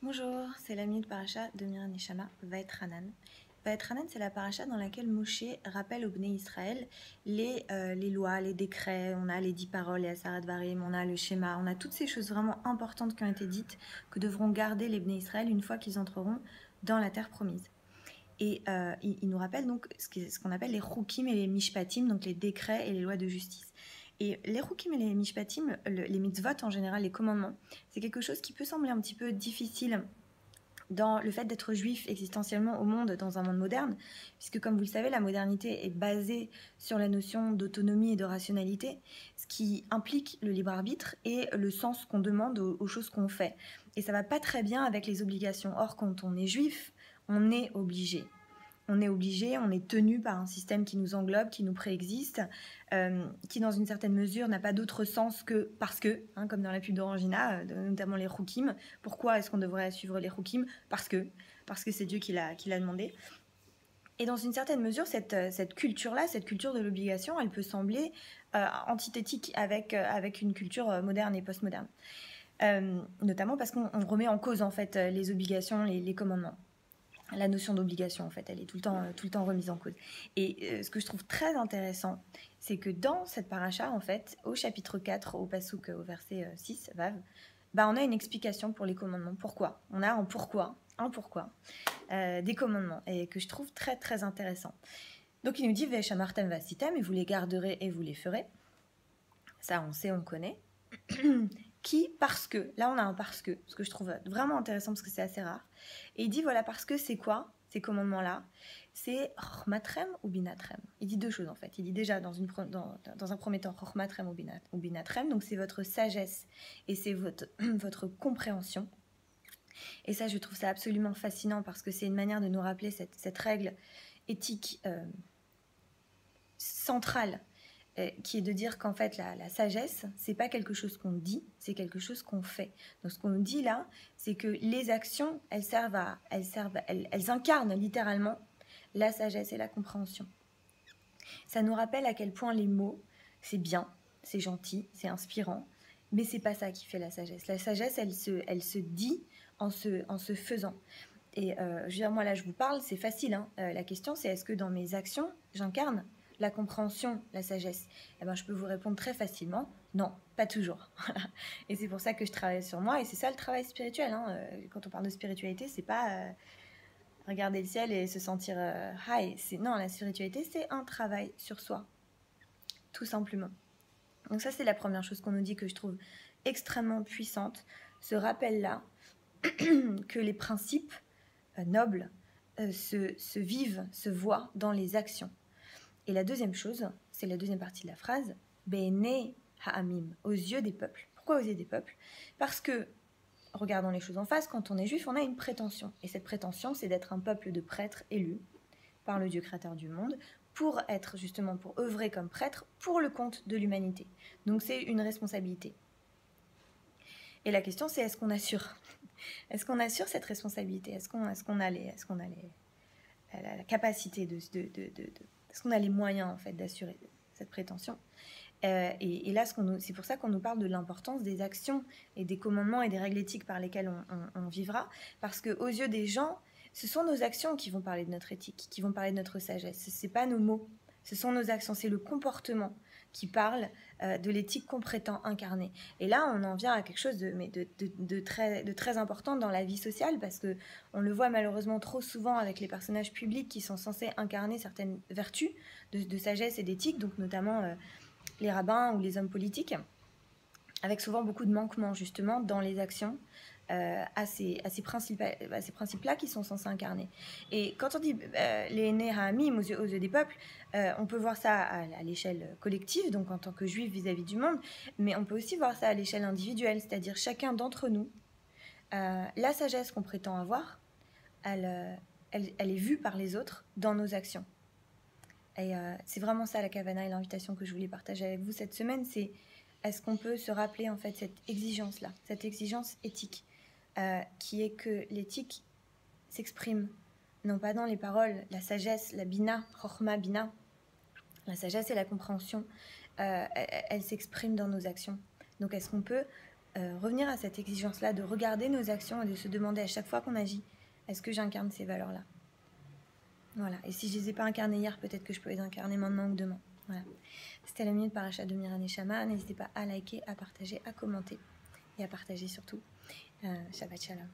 Bonjour, c'est l'ami de paracha de Miriam Neshama, Vaetranan. Vaetranan, c'est la paracha dans laquelle Moshe rappelle au Bnei Israël les lois, les décrets, on a les 10 paroles, les Asarat Varim, on a le schéma, on a toutes ces choses vraiment importantes qui ont été dites, que devront garder les Bnei Israël une fois qu'ils entreront dans la terre promise. Et il nous rappelle donc ce qu'on appelle les Chukim et les Mishpatim, donc les décrets et les lois de justice. Et les Chukim et les Mishpatim, les mitzvot en général, les commandements, c'est quelque chose qui peut sembler un petit peu difficile dans le fait d'être juif existentiellement au monde, dans un monde moderne, puisque comme vous le savez, la modernité est basée sur la notion d'autonomie et de rationalité, ce qui implique le libre arbitre et le sens qu'on demande aux choses qu'on fait. Et ça va pas très bien avec les obligations. Or, quand on est juif, on est obligé. On est obligé, on est tenu par un système qui nous englobe, qui nous préexiste, qui dans une certaine mesure n'a pas d'autre sens que parce que, hein, comme dans la pub d'Orangina, notamment les Roukim. Pourquoi est-ce qu'on devrait suivre les Roukim? Parce que c'est Dieu qui l'a demandé. Et dans une certaine mesure, cette culture-là, cette culture de l'obligation, elle peut sembler antithétique avec une culture moderne et postmoderne. Notamment parce qu'on remet en cause en fait les obligations, les commandements. La notion d'obligation, en fait, elle est tout le temps remise en cause. Et ce que je trouve très intéressant, c'est que dans cette paracha, en fait, au chapitre 4, au pasouk, au verset 6, Vav, bah, on a une explication pour les commandements. Pourquoi? On a un pourquoi des commandements, et que je trouve très, très intéressant. Donc, il nous dit, Veshamartem vasitem, et vous les garderez et vous les ferez. Ça, on sait, on connaît. Qui, parce que, là on a un parce que, ce que je trouve vraiment intéressant parce que c'est assez rare. Et il dit voilà, parce que c'est quoi ces commandements-là? C'est Chormatrem ou Binatrem. Il dit deux choses en fait. Il dit déjà dans un premier temps Chormatrem ou Binatrem, donc c'est votre sagesse et c'est votre compréhension. Et ça, je trouve ça absolument fascinant parce que c'est une manière de nous rappeler cette règle éthique centrale qui est de dire qu'en fait la sagesse, c'est pas quelque chose qu'on dit, c'est quelque chose qu'on fait. Donc ce qu'on nous dit là, c'est que les actions, elles incarnent littéralement la sagesse et la compréhension. Ça nous rappelle à quel point les mots, c'est bien, c'est gentil, c'est inspirant, mais c'est pas ça qui fait la sagesse. La sagesse, elle se dit en se faisant. Et je veux dire, moi là je vous parle, c'est facile, hein. La question c'est est-ce que dans mes actions, j'incarne la compréhension, la sagesse? Eh ben, je peux vous répondre très facilement, non, pas toujours. Et c'est pour ça que je travaille sur moi, et c'est ça le travail spirituel, hein. Quand on parle de spiritualité, c'est pas regarder le ciel et se sentir high. Non, la spiritualité, c'est un travail sur soi, tout simplement. Donc ça, c'est la première chose qu'on nous dit que je trouve extrêmement puissante, ce rappel-là que les principes nobles se vivent, se voient dans les actions. Et la deuxième chose, c'est la deuxième partie de la phrase, Bene ha'amim, aux yeux des peuples. Pourquoi aux yeux des peuples? Parce que, regardons les choses en face, quand on est juif, on a une prétention. Et cette prétention, c'est d'être un peuple de prêtres élus par le Dieu créateur du monde, pour œuvrer comme prêtre pour le compte de l'humanité. Donc c'est une responsabilité. Et la question, c'est est-ce qu'on assure? Est-ce qu'on assure cette responsabilité? Est-ce qu'on a la capacité est-ce qu'on a les moyens en fait d'assurer cette prétention? Et là, c'est pour ça qu'on nous parle de l'importance des actions et des commandements et des règles éthiques par lesquelles on vivra, parce qu'aux yeux des gens, ce sont nos actions qui vont parler de notre éthique, qui vont parler de notre sagesse. Ce n'est pas nos mots, ce sont nos actions, c'est le comportement qui parle de l'éthique qu'on prétend incarner. Et là, on en vient à quelque chose de très important dans la vie sociale, parce qu'on le voit malheureusement trop souvent avec les personnages publics qui sont censés incarner certaines vertus de sagesse et d'éthique, donc notamment les rabbins ou les hommes politiques, avec souvent beaucoup de manquements justement dans les actions à ces principes-là qui sont censés incarner. Et quand on dit les Néhamim aux yeux des peuples, on peut voir ça à l'échelle collective, donc en tant que juif vis-à-vis du monde, mais on peut aussi voir ça à l'échelle individuelle, c'est-à-dire chacun d'entre nous, la sagesse qu'on prétend avoir, elle est vue par les autres dans nos actions. Et c'est vraiment ça la kavana et l'invitation que je voulais partager avec vous cette semaine, c'est est-ce qu'on peut se rappeler en fait cette exigence-là, cette exigence éthique, qui est que l'éthique s'exprime non pas dans les paroles, la sagesse, la bina, chokhma bina, la sagesse et la compréhension, elle s'exprime dans nos actions. Donc est-ce qu'on peut revenir à cette exigence-là de regarder nos actions et de se demander à chaque fois qu'on agit, est-ce que j'incarne ces valeurs-là? Voilà. Et si je ne les ai pas incarnées hier, peut-être que je peux les incarner maintenant ou demain. Voilà. C'était la minute Parashat de Mira Neshama. N'hésitez pas à liker, à partager, à commenter et à partager surtout. Shabbat Shalom.